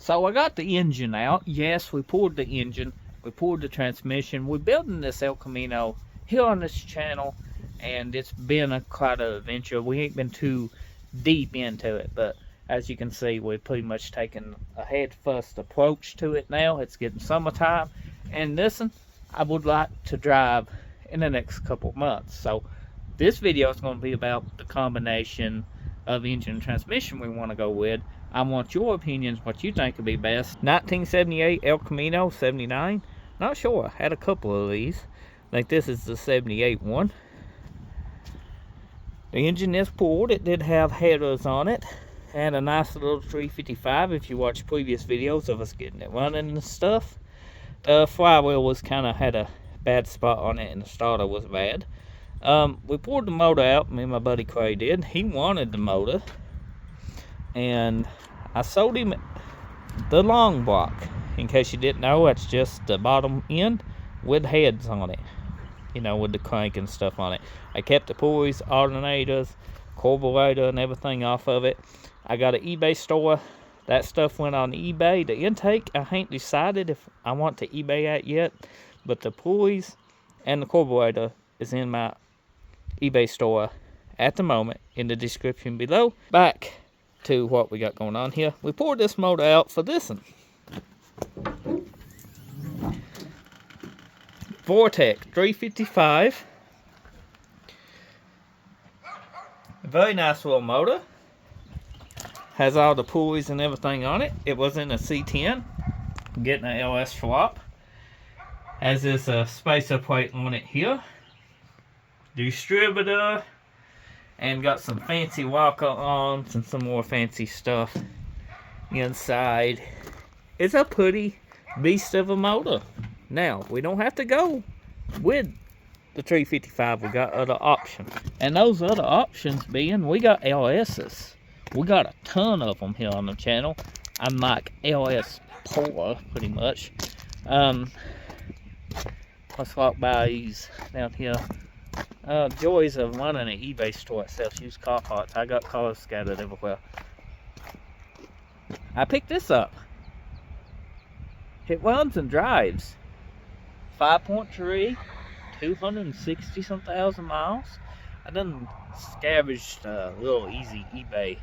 So I got the engine out. Yes, we poured the engine. We poured the transmission. We're building this El Camino here on this channel, and it's been quite an adventure. We ain't been too deep into it, but as you can see, we're pretty much taking a head-first approach to it now. It's getting summertime, and listen, I would like to drive in the next couple of months. So this video is going to be about the combination of engine and transmission we want to go with. I want your opinions, what you think would be best. 1978 El Camino, 79. Not sure. I had a couple of these. I think this is the 78 one. The engine is pulled. It did have headers on it. And a nice little 355 if you watch previous videos of us getting it running and stuff. The flywheel was kind of had a bad spot on it, and the starter was bad. We pulled the motor out. Me and my buddy Craig did. He wanted the motor, and I sold him the long block. In case you didn't know, that's just the bottom end with heads on it, you know, with the crank and stuff on it. I kept the pulleys, alternators, carburetor, and everything off of it. I got an eBay store. That stuff went on eBay. The intake, I ain't decided if I want to eBay that yet, but the pulleys and the carburetor is in my eBay store at the moment, in the description below. Back to what we got going on here. We poured this motor out for this one. Vortec 355. A very nice little motor. Has all the pulleys and everything on it. It was in a C10. I'm getting an LS swap. Has this spacer plate on it here. Distributor. And got some fancy walk-ons and some more fancy stuff inside. It's a pretty beast of a motor. Now, we don't have to go with the 355. We got other options. And those other options being, we got LS's. We got a ton of them here on the channel. I'm like LS poor, pretty much. Let's walk by these down here. Joys of running an eBay store that sells used car parts. I got cars scattered everywhere. I picked this up. It runs and drives. 5.3, 260 some thousand miles. I done scavenged little easy eBay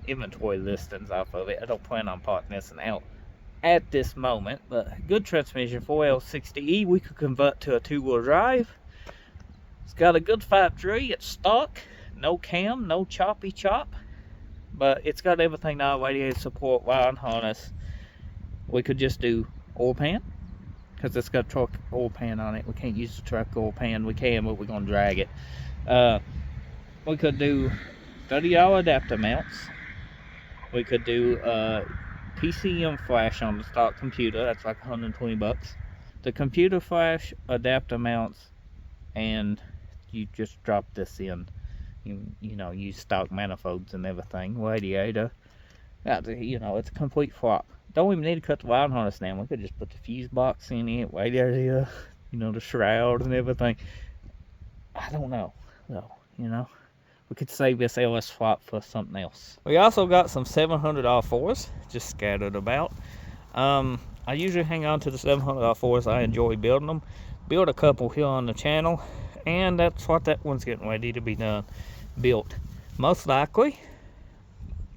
inventory listings off of it. I don't plan on parting this one out at this moment, but good transmission. 4L60E. We could convert to a two-wheel drive. It's got a good 5.3. It's stock, no cam, no choppy chop, but it's got everything now: radiator support, wiring harness. We could just do oil pan, because it's got truck oil pan on it. We can't use the truck oil pan. We can, but we're gonna drag it. We could do $30 adapter mounts. We could do PCM flash on the stock computer. That's like 120 bucks. The computer flash, adapter mounts, and you just drop this in. You know, use stock manifolds and everything. Radiator. You know, it's a complete flop. Don't even need to cut the wiring harness down. We could just put the fuse box in it, radiator, you know, the shroud and everything. I don't know, though, you know. We could save this LS swap for something else. We also got some 700 R4s just scattered about. I usually hang on to the 700 R4s. I enjoy building them. Build a couple here on the channel, and that's what that one's getting ready to be done, built. Most likely,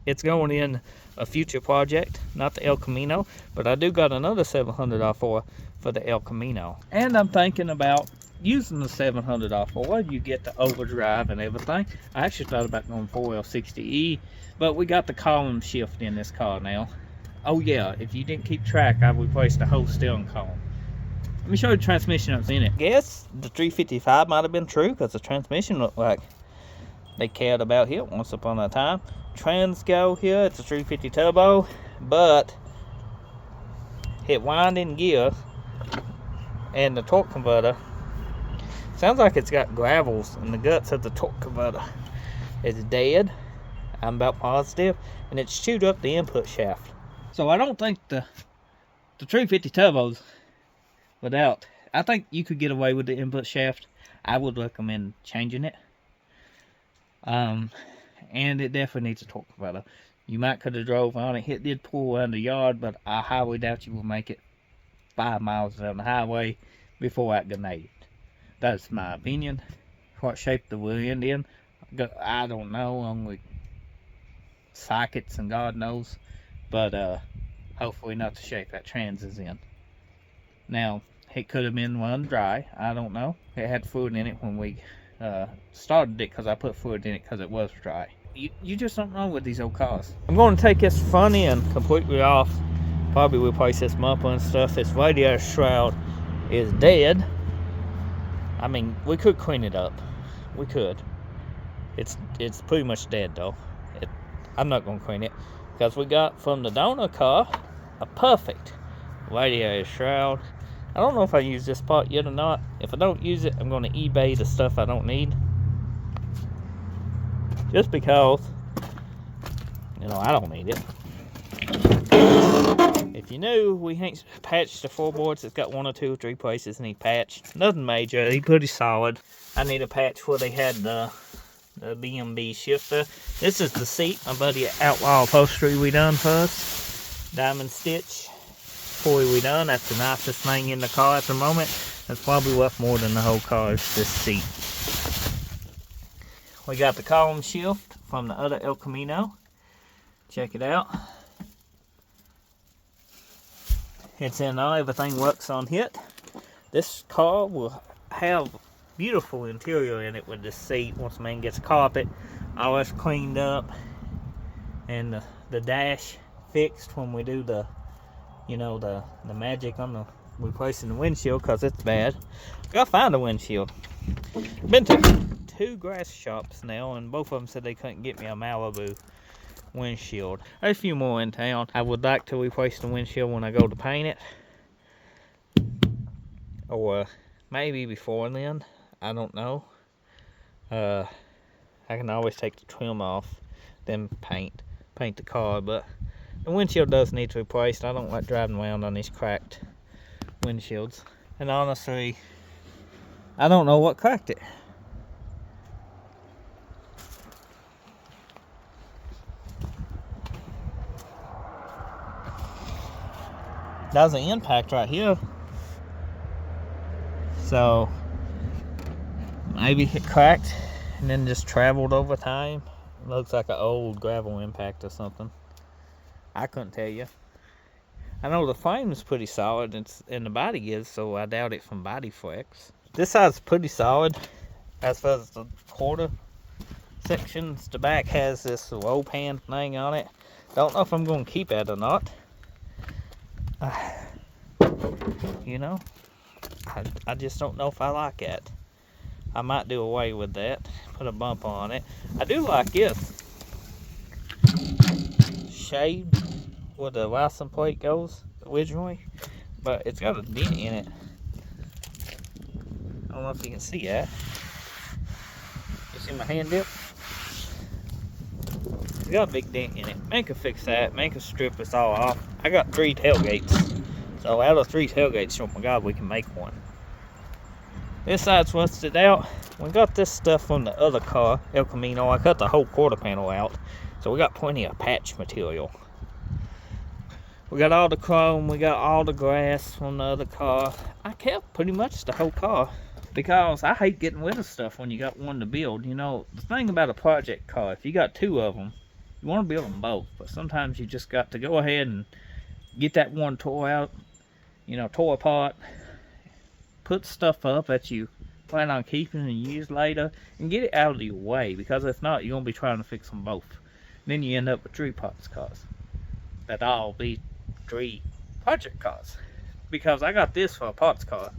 it's going in a future project, not the El Camino, but I do got another 700 R4 for the El Camino. And I'm thinking about using the 700 R4. You get the overdrive and everything. I actually thought about going 4L60E, but we got the column shift in this car now. Oh yeah, if you didn't keep track, I replaced the whole steering column. Let me show you the transmission that's in it. Guess the 355 might have been true, because the transmission looked like they cared about here once upon a time. Transgo here, it's a 350 turbo, but hit winding gear, and the torque converter sounds like it's got gravels in the guts of the torque converter. It's dead, I'm about positive, and it's chewed up the input shaft. So I don't think the 350 turbos without, I think you could get away with the input shaft. I would recommend changing it. And it definitely needs a torque converter. You might could have drove on it. It did pull around the yard, but I highly doubt you will make it 5 miles down the highway before that grenade. That's my opinion. What shape the wind in, I don't know. Only psychics and God knows. But hopefully not the shape that trans is in. Now, it could have been one dry. I don't know. It had fluid in it when we started it, because I put fluid in it because it was dry. You just don't know with these old cars. I'm going to take this front end completely off. Probably replace this bumper and stuff. This radiator shroud is dead. I mean, we could clean it up. We could. It's pretty much dead though. I'm not going to clean it, because we got from the donor car a perfect radiator shroud. I don't know if I use this part yet or not. If I don't use it, I'm going to eBay the stuff I don't need. Just because, you know, I don't need it. If you knew, we ain't patched the floorboards. It's got 1 or 2 or 3 places need patched. Nothing major. They pretty solid. I need a patch where they had the B&B shifter. This is the seat my buddy at Outlaw Upholstery we done for us. Diamond stitch. Fully we done. That's the nicest thing in the car at the moment. That's probably worth more than the whole car is this seat. We got the column shift from the other El Camino. Check it out. It's in all, everything works on it. This car will have beautiful interior in it with this seat once the man gets a carpet. All that's cleaned up. And the dash fixed when we do the, you know, the magic on the replacing the windshield, because it's bad. Gotta find a windshield. Been to 2 grass shops now, and both of them said they couldn't get me a Malibu windshield. There's a few more in town. I would like to replace the windshield when I go to paint it, or maybe before then. I don't know. I can always take the trim off, then paint the car, but the windshield does need to be replaced. I don't like driving around on these cracked windshields, and honestly, I don't know what cracked it. That was an impact right here. So maybe it cracked and then just traveled over time. It looks like an old gravel impact or something. I couldn't tell you. I know the frame is pretty solid and the body is, so I doubt it from body flex. This side's pretty solid as far as the quarter sections. The back has this roll pan thing on it. Don't know if I'm going to keep it or not. You know, I just don't know if I like it. I might do away with that, put a bump on it. I do like this shade where the license plate goes originally, but it's got a dent in it. I don't know if you can see that. You see my hand dip? It's got a big dent in it. Man could fix that. Man could strip this all off. I got 3 tailgates. So out of 3 tailgates, oh my God, we can make one. This side's rusted out. We got this stuff from the other car, El Camino. I cut the whole quarter panel out. So we got plenty of patch material. We got all the chrome. We got all the grass from the other car. I kept pretty much the whole car, because I hate getting rid of stuff when you got one to build. You know, the thing about a project car, if you got 2 of them, you want to build them both. But sometimes you just got to go ahead and get that one tore out, you know, tore apart, put stuff up that you plan on keeping and use later, and get it out of your way, because if not, you're going to be trying to fix them both. Then you end up with 3 parts cars. That all be 3 project cars. Because I got this for a parts car,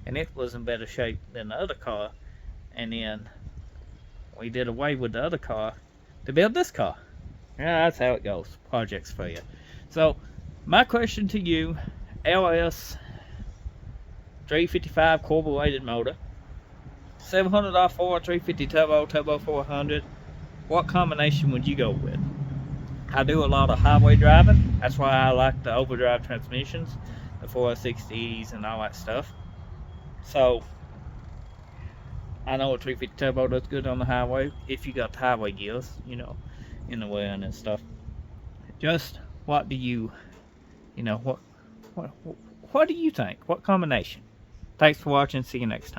and it was in better shape than the other car, and then we did away with the other car to build this car. Yeah, that's how it goes. Projects for you. So, my question to you, LS 355 carbureted motor, $700 for 350 turbo 400. What combination would you go with? I do a lot of highway driving. That's why I like the overdrive transmissions, the 460s and all that stuff. So I know a 350 turbo does good on the highway if you got the highway gears, you know, in the wind and stuff. Just what do you, what do you think? What combination? Thanks for watching. See you next time.